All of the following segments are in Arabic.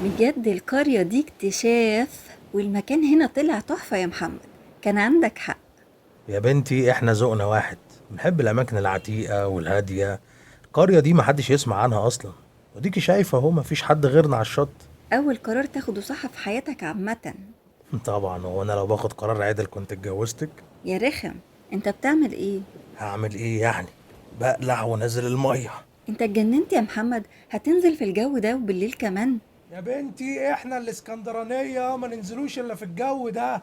بجد القرية دي اكتشاف، والمكان هنا طلع تحفة يا محمد. كان عندك حق. يا بنتي احنا ذوقنا واحد، بنحب الاماكن العتيقه والهاديه. القريه دي محدش يسمع عنها اصلا، وديكي شايفه اهو مفيش حد غيرنا على الشط. أول قرار تاخده صح في حياتك عامة. طبعا، هو انا لو باخد قرار عادل كنت اتجوزتك؟ يا رخم، انت بتعمل ايه؟ هعمل ايه يعني؟ بقلع ونزل الميه. انت اتجننت يا محمد، هتنزل في الجو ده وبالليل كمان؟ يا بنتي احنا الاسكندرانيه ما ننزلوش الا في الجو ده.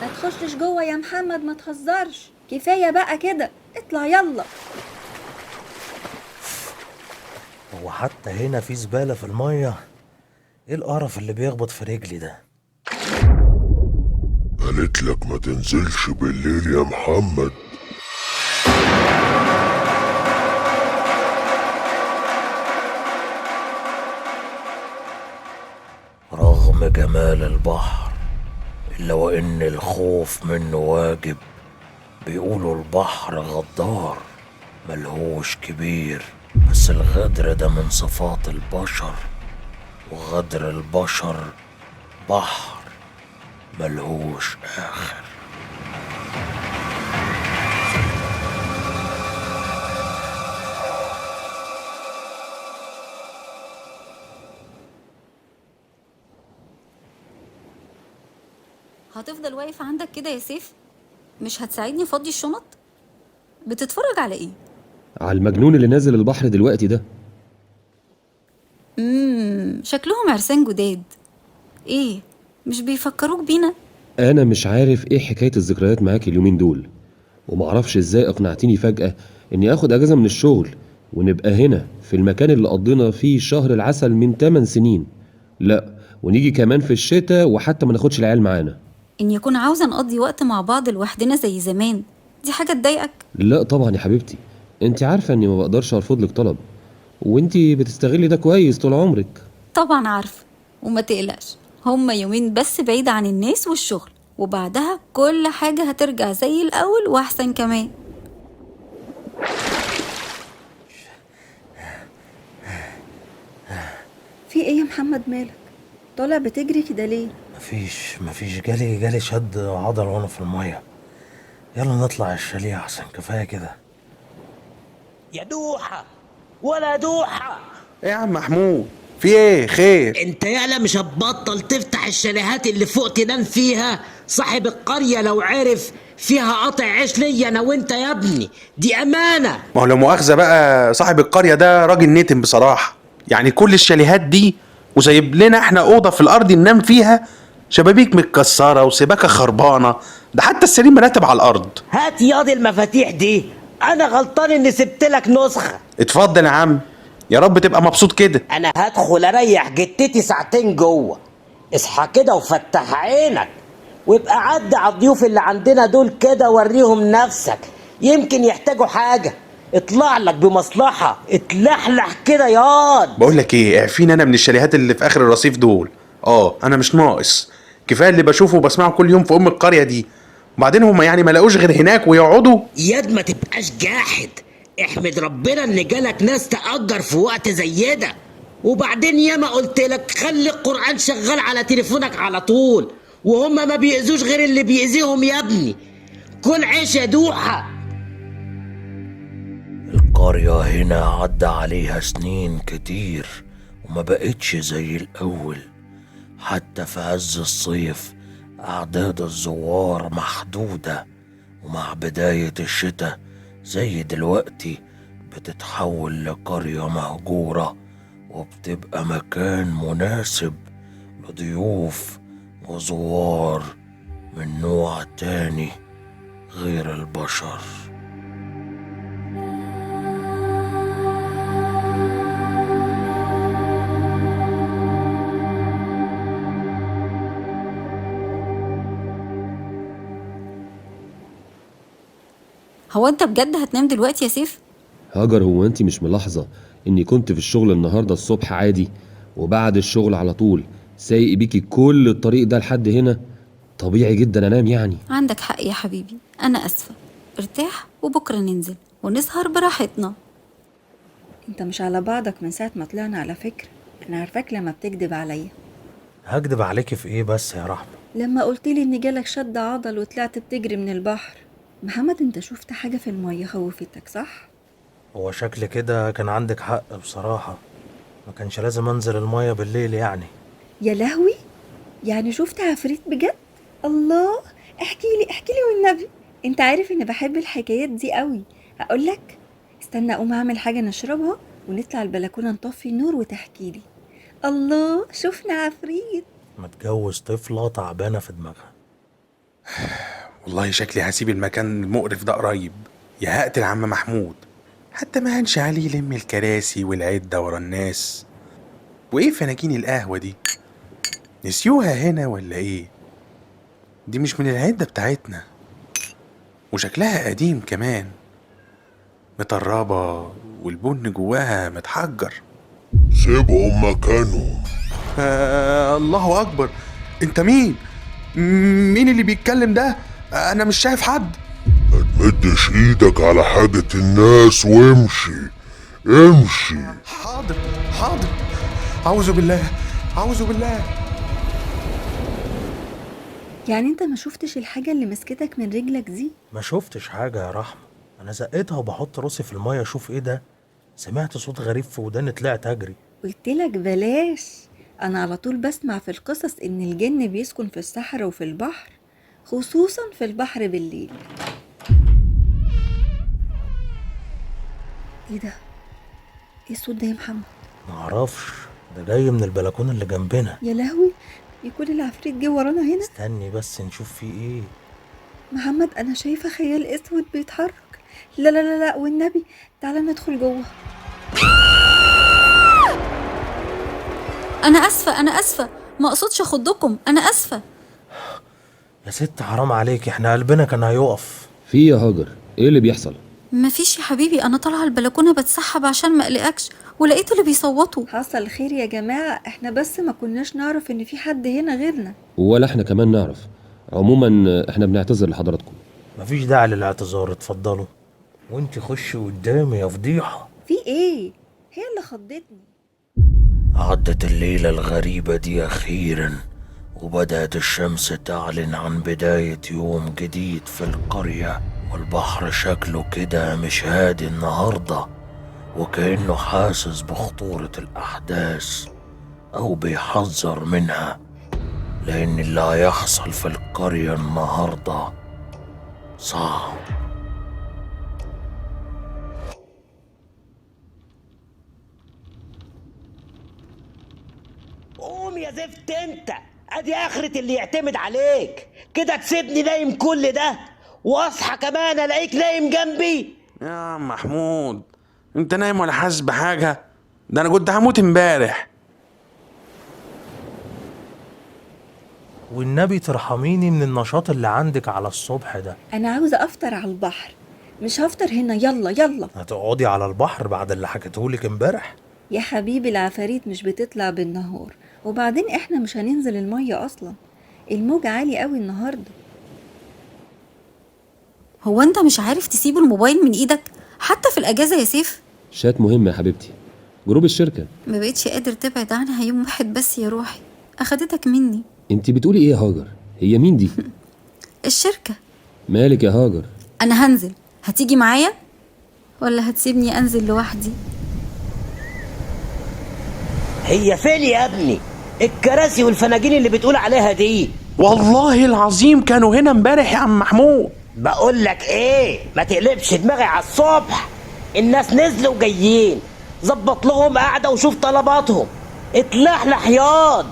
ما تخشش جوه يا محمد، ما تهزرش، كفاية بقى كده، اطلع يلا. هو حتى هنا في زباله في الميه؟ ايه القرف اللي بيخبط في رجلي ده؟ قالت لك ما تنزلش بالليل يا محمد. رغم جمال البحر إلا وإن الخوف منه واجب. بيقولوا البحر غدار ملهوش كبير، بس الغدر ده من صفات البشر، وغدر البشر بحر ملهوش آخر. هتفضل واقف عندك كده يا سيف؟ مش هتساعدني افضي الشنط؟ بتتفرج على ايه؟ على المجنون اللي نازل البحر دلوقتي ده. شكلهم عرسان جداد. ايه، مش بيفكروك بينا؟ انا مش عارف ايه حكاية الذكريات معاك اليومين دول، ومعرفش ازاي اقنعتيني فجأة اني اخد اجازة من الشغل ونبقى هنا في المكان اللي قضينا فيه شهر العسل من 8 سنين. لا، ونيجي كمان في الشتاء وحتى ما ناخدش العيال معانا. ان يكون عاوزة نقضي وقت مع بعض لوحدنا زي زمان، دي حاجة تضايقك؟ لا طبعا يا حبيبتي، انت عارفة اني ما بقدرش ارفض لك طلب، وانت بتستغلي ده كويس طول عمرك. طبعا عارفة، وما تقلقش، هما يومين بس بعيد عن الناس والشغل، وبعدها كل حاجة هترجع زي الأول وأحسن كمان. في ايه يا محمد، مالك طالع بتجري كده ليه؟ مفيش جالي شد عضل وانا في الميه. يلا نطلع الشاليه احسن، كفايه كده. يا دوحة ولا دوحة، ايه يا عم محمود، في ايه؟ خير؟ انت يالا مش هتبطل تفتح الشاليهات اللي فوق تنام فيها؟ صاحب القرية لو عرف فيها قطع عيش ليا انا وانت يا ابني، دي امانة. ما هو لو مؤاخذة بقى، صاحب القرية ده راجل نتن بصراحة. يعني كل الشاليهات دي وسايب لنا احنا اوضة في الارض ننام فيها؟ شبابيك متكسرة وسباكة خربانة، ده حتى السرير مراتب على الارض. هات ياضي المفاتيح دي، انا غلطان اني سبت لك نسخة. اتفضل يا عم، يا رب تبقى مبسوط كده. انا هدخل اريح جتتي ساعتين جوه، اصحى كده وفتح عينك، ويبقى عدي على الضيوف اللي عندنا دول كده وريهم نفسك، يمكن يحتاجوا حاجة. اطلع لك بمصلحة، اتلحلح كده ياض. بقول لك ايه، اعفيني انا من الشاليهات اللي في اخر الرصيف دول. انا مش ناقص، كفايه اللي بشوفه وبسمعه كل يوم في القريه دي. وبعدين هم يعني ما لاقوش غير هناك ويقعدوا؟ ياد ما تبقاش جاحد، احمد ربنا ان جالك ناس تأجر في وقت زي ده. وبعدين ياما قلت لك خلي القرآن شغال على تليفونك على طول، وهم ما بيأذوش غير اللي بيأذيهم يا ابني. كل عيش يا دوحة. القرية هنا عدى عليها سنين كتير وما بقتش زي الأول. حتى في عز الصيف أعداد الزوار محدودة، ومع بداية الشتاء زي دلوقتي بتتحول لقرية مهجورة، وبتبقى مكان مناسب لضيوف وزوار من نوع تاني غير البشر. هو أنت بجد هتنام دلوقتي يا سيف؟ هاجر، هو انت مش ملاحظة اني كنت في الشغل النهاردة الصبح عادي، وبعد الشغل على طول سايق بيكي كل الطريق ده لحد هنا؟ طبيعي جدا انام يعني. عندك حق يا حبيبي، أنا أسفة. ارتاح وبكرة ننزل ونسهر براحتنا. انت مش على بعضك من ساعة ما طلعنا على فكرة. انا عارفاك لما بتكدب عليا. هكدب عليكي في ايه بس يا رحمة؟ لما قلتلي ان جالك شد عضل وطلعت بتجري من البحر. محمد انت شفت حاجة في المية خوفتك صح؟ هو شكل كده كان عندك حق بصراحة، ما كانش لازم انزل المية بالليل يعني. يا لهوي، يعني شفت عفريت بجد؟ الله، احكيلي والنبي. انت عارف اني بحب الحكايات دي قوي. هقولك، استنى اقوم اعمل حاجة نشربها ونطلع البلكونة نطفي النور وتحكيلي. الله، شفنا عفريت. متجوز طفلة تعبانة في دماغها. والله شكلي هسيب المكان المقرف ده قريب، يا هقتل عم محمود. حتى ما هنش عليه يلم الكراسي والعدة ورا الناس. وايه فناجين القهوة دي؟ نسيوها هنا ولا ايه؟ دي مش من العدة بتاعتنا، وشكلها قديم كمان، مطربة والبن جواها متحجر. سيبهم مكانهم. الله أكبر، انت مين؟ مين اللي بيتكلم ده؟ انا مش شايف حد. متمدش ايدك على حاجة الناس وامشي امشي. حاضر حاضر، أعوذ بالله أعوذ بالله. يعني انت ما شفتش الحاجة اللي مسكتك من رجلك دي؟ ما شفتش حاجة يا رحمة، انا زقيتها وبحط راسي في المية اشوف ايه ده، سمعت صوت غريب في وداني طلعت اجري. قلتلك بلاش. انا على طول بسمع في القصص ان الجن بيسكن في الصحراء وفي البحر، خصوصا في البحر بالليل. ايه ده؟ ايه الصوت ده يا محمد؟ معرفش، ده جاي من البلكونة اللي جنبنا. يا لهوي، يكون العفريت جه ورانا هنا. استني بس نشوف فيه ايه. محمد انا شايفه خيال اسود بيتحرك. لا لا لا لا والنبي، تعالى ندخل جوه. انا اسفه، ما اقصدش اخضكم، انا اسفه. يا ست حرام عليك، احنا قلبنا كان هيقف. في إيه يا هاجر؟ ايه اللي بيحصل؟ مفيش يا حبيبي، انا طالعه البلكونه بتسحب عشان ما اقلقكش، ولقيت اللي بيصوتوا. حصل خير يا جماعه، احنا بس ما كناش نعرف ان في حد هنا غيرنا. ولا احنا كمان نعرف. عموما احنا بنعتذر لحضراتكم. مفيش داعي للاعتذار، اتفضلوا. وانتي خشي قدامي يا فضيحة. في ايه؟ هي اللي خضتني. عدت الليلة الغريبة دي أخيرا، وبدأت الشمس تعلن عن بداية يوم جديد في القرية، والبحر شكله كده مش هادي النهاردة، وكأنه حاسس بخطورة الأحداث أو بيحذر منها، لأن اللي هيحصل في القرية النهاردة صعب. قوم يا زفت انت، ادي اخرة اللي يعتمد عليك كده، تسيبني نايم كل ده واصحى كمان الاقيك نايم جنبي. يا عم محمود، انت نايم ولا حاسس بحاجة؟ ده انا كنت هموت امبارح. والنبي ترحميني من النشاط اللي عندك على الصبح ده. انا عاوزه افطر على البحر، مش هفطر هنا. يلا يلا. هتقعدي على البحر بعد اللي حكيتهولك امبارح؟ يا حبيبي العفاريت مش بتطلع بالنهار، وبعدين احنا مش هننزل المية اصلا، الموج عالي قوي النهارده. هو انت مش عارف تسيب الموبايل من ايدك حتى في الاجازه يا سيف؟ شات مهم يا حبيبتي، جروب الشركة. ما بقتش قادر تبعد عنها يوم واحد بس يا روحي، اخدتك مني. انت بتقولي ايه يا هاجر؟ هي مين دي؟ الشركه. مالك يا هاجر؟ انا هنزل، هتيجي معايا ولا هتسيبني انزل لوحدي؟ هي فين يا ابني الكراسي والفناجين اللي بتقول عليها دي؟ والله العظيم كانوا هنا امبارح يا عم محمود. بقول لك ايه، ما تقلبش دماغي على الصبح، الناس نزلوا وجايين، ظبط لهم قاعده وشوف طلباتهم، اتلحلح ياض.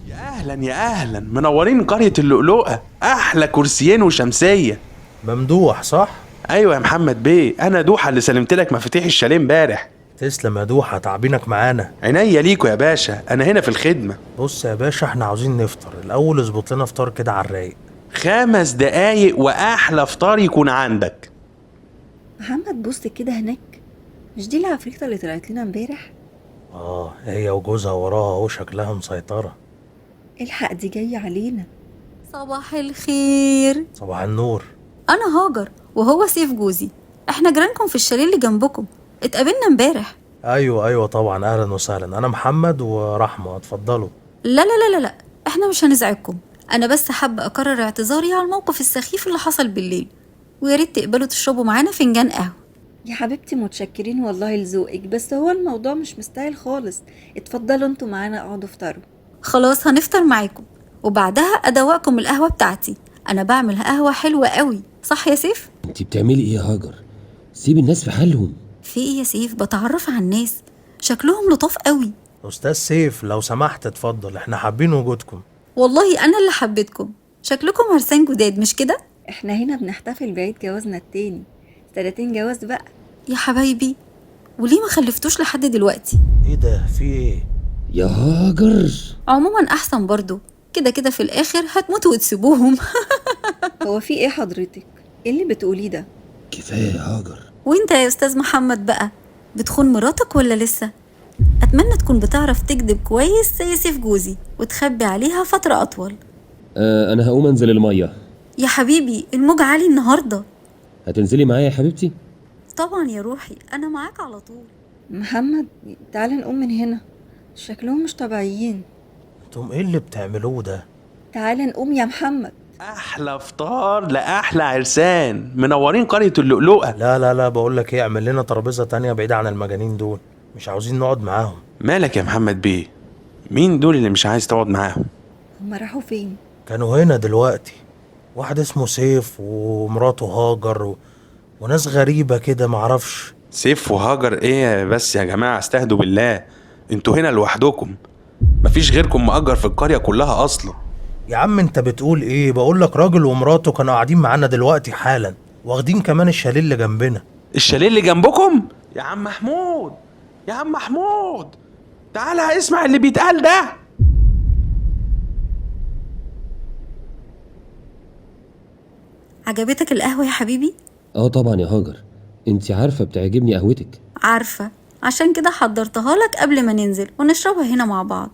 يا اهلا يا اهلا، منورين قرية اللؤلؤة، احلى كرسيين وشمسية. ممدوح صح؟ ايوه يا محمد بيه، انا دوحة اللي سلمت لك مفاتيح الشاليه امبارح. تسلم يا دوحة، تعبينك معانا. عينيا ليكوا يا باشا، انا هنا في الخدمة. بص يا باشا، احنا عاوزين نفطر الاول، اظبط لنا فطار كده على الرايق. 5 دقايق واحلى فطار يكون عندك. محمد بص كده هناك، مش دي العفريتة اللي طلعت لنا امبارح؟ هي وجوزها وراها اهو، شكلها مسيطرة. الحق دي جاية علينا. صباح الخير. صباح النور. انا هاجر وهو سيف جوزي، احنا جيرانكم في الشاليه اللي جنبكم، اتقابلنا امبارح. ايوه طبعا، اهلا وسهلا. انا محمد ورحمة، اتفضلوا. لا لا لا لا لا، احنا مش هنزعجكم. انا بس حابة اكرر اعتذاري على الموقف السخيف اللي حصل بالليل، ويا ريت تقبلوا تشربوا معانا فنجان قهوة. يا حبيبتي متشكرين والله لذوقك، بس هو الموضوع مش مستاهل خالص. اتفضلوا انتوا معانا اقعدوا افطروا. خلاص هنفطر معاكم، وبعدها ادوقكم القهوة بتاعتي. انا بعمل قهوة حلوة قوي، صح يا سيف؟ انت بتعملي ايه يا هاجر؟ سيب الناس في حالهم. في ايه يا سيف؟ بتعرف على الناس، شكلهم لطاف قوي. استاذ سيف لو سمحت اتفضل، احنا حابين وجودكم. والله انا اللي حبيتكم، شكلكم عرسان جداد مش كده؟ احنا هنا بنحتفل بعيد جوازنا التاني، 30 جواز بقى. يا حبايبي، وليه ما خلفتوش لحد دلوقتي؟ ايه ده، في ايه؟ يا هاجر. عموما احسن برضو، كده كده في الاخر هتموتوا وتسيبوهم. هو في ايه حضرتك؟ ايه اللي بتقوليه ده؟ كفايه يا هاجر. وانت يا استاذ محمد بقى، بتخون مراتك ولا لسه؟ اتمنى تكون بتعرف تكذب كويس زي سيف جوزي وتخبي عليها فترة اطول. انا هقوم انزل الميه. يا حبيبي الموج عالي النهاردة. هتنزلي معايا يا حبيبتي؟ طبعا يا روحي، انا معاك على طول. محمد تعال نقوم من هنا، شكلهم مش طبيعيين. انتم ايه اللي بتعملوه ده؟ تعال نقوم يا محمد. احلى فطار لاحلى عرسان، منورين قرية اللؤلؤة. لا بقول لك ايه، اعمل لنا ترابيزة تانية بعيدة عن المجانين دول، مش عاوزين نقعد معاهم. مالك يا محمد بيه؟ مين دول اللي مش عايز تقعد معاهم؟ هما راحوا فين؟ كانوا هنا دلوقتي، واحد اسمه سيف ومراته هاجر وناس غريبة كده معرفش. سيف وهاجر ايه بس يا جماعة؟ استهدوا بالله، انتوا هنا لوحدكم، مفيش غيركم مأجر في القرية كلها اصلا. يا عم انت بتقول ايه؟ بقول لك راجل ومراته كانوا قاعدين معانا دلوقتي حالا، واخدين كمان الشاليه اللي جنبنا. الشاليه اللي جنبكم؟ يا عم محمود، يا عم محمود، تعالى اسمع اللي بيتقال ده. عجبتك القهوة يا حبيبي؟ اه طبعا يا هاجر، انت عارفه بتعجبني قهوتك. عارفة، عشان كده حضرتها لك قبل ما ننزل ونشربها هنا مع بعض.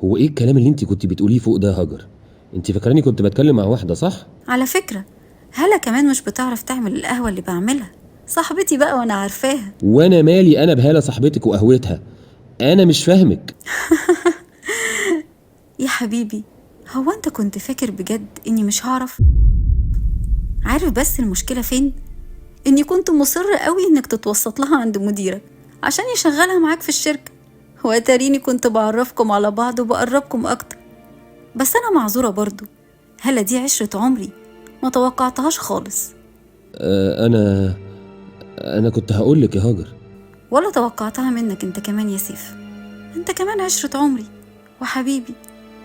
هو ايه الكلام اللي انت كنت بتقوليه فوق ده يا هاجر؟ انت فاكراني كنت بتكلم مع واحده صح؟ على فكرة هلا كمان مش بتعرف تعمل القهوة اللي بعملها، صاحبتي بقى وانا عارفاها. وانا مالي انا بهالة صاحبتك وقهوتها؟ انا مش فاهمك. يا حبيبي، هو انت كنت فاكر بجد اني مش هعرف؟ عارف بس المشكلة فين؟ اني كنت مصر قوي انك تتوسط لها عند مديرك عشان يشغلها معاك في الشركة، واتاريني كنت بعرفكم على بعض وبقربكم اكتر. بس انا معذورة برضو، هلا دي عشرة عمري، ما توقعتهاش خالص. انا كنت هقولك يا هاجر. ولا توقعتها منك انت كمان يا سيف، انت كمان عشرة عمري وحبيبي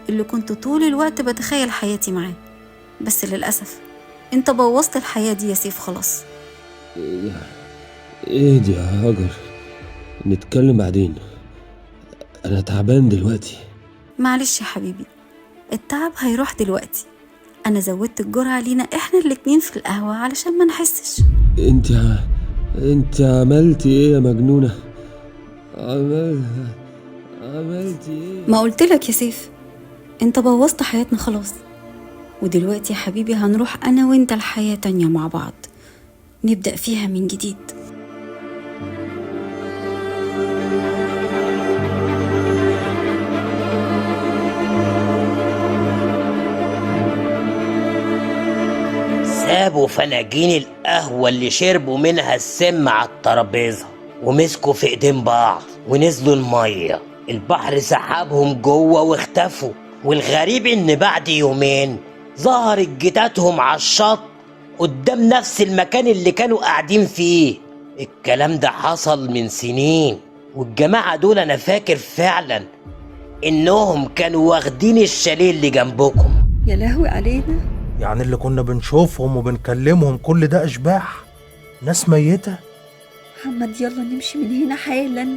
اللي كنت طول الوقت بتخيل حياتي معاه. بس للأسف انت بوظت الحياة دي يا سيف خلاص. ايه دي يا هاجر؟ نتكلم بعدين، انا تعبان دلوقتي. معلش يا حبيبي، التعب هيروح دلوقتي. انا زودت الجرعة لينا احنا الاتنين في القهوة علشان ما نحسش. انت عملتي ايه يا مجنونة؟ عملتي ايه؟ ما قلتلك يا سيف، انت بوظت حياتنا خلاص. ودلوقتي يا حبيبي هنروح انا وانت لحياة تانية مع بعض، نبدأ فيها من جديد. سابوا فناجين القهوة اللي شربوا منها السم على الترابيزة ومسكوا في ايدين بعض ونزلوا المية. البحر سحبهم جوه واختفوا، والغريب ان بعد يومين ظهرت جتاتهم على الشط قدام نفس المكان اللي كانوا قاعدين فيه. الكلام ده حصل من سنين، والجماعة دول انا فاكر فعلا انهم كانوا واخدين الشاليه اللي جنبكم. يا لهوي علينا. يعني اللي كنا بنشوفهم وبنكلمهم كل ده اشباح، ناس ميتة؟ محمد يلا نمشي من هنا حالا.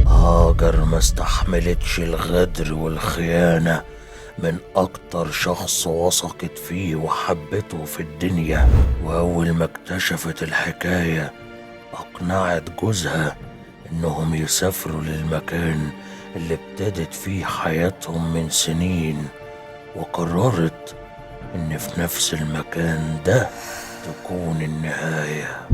هاجر ما استحملتش الغدر والخيانة من أكتر شخص وثقت فيه وحبته في الدنيا، وأول ما اكتشفت الحكاية أقنعت جوزها إنهم يسافروا للمكان اللي ابتدت فيه حياتهم من سنين، وقررت إن في نفس المكان ده تكون النهاية.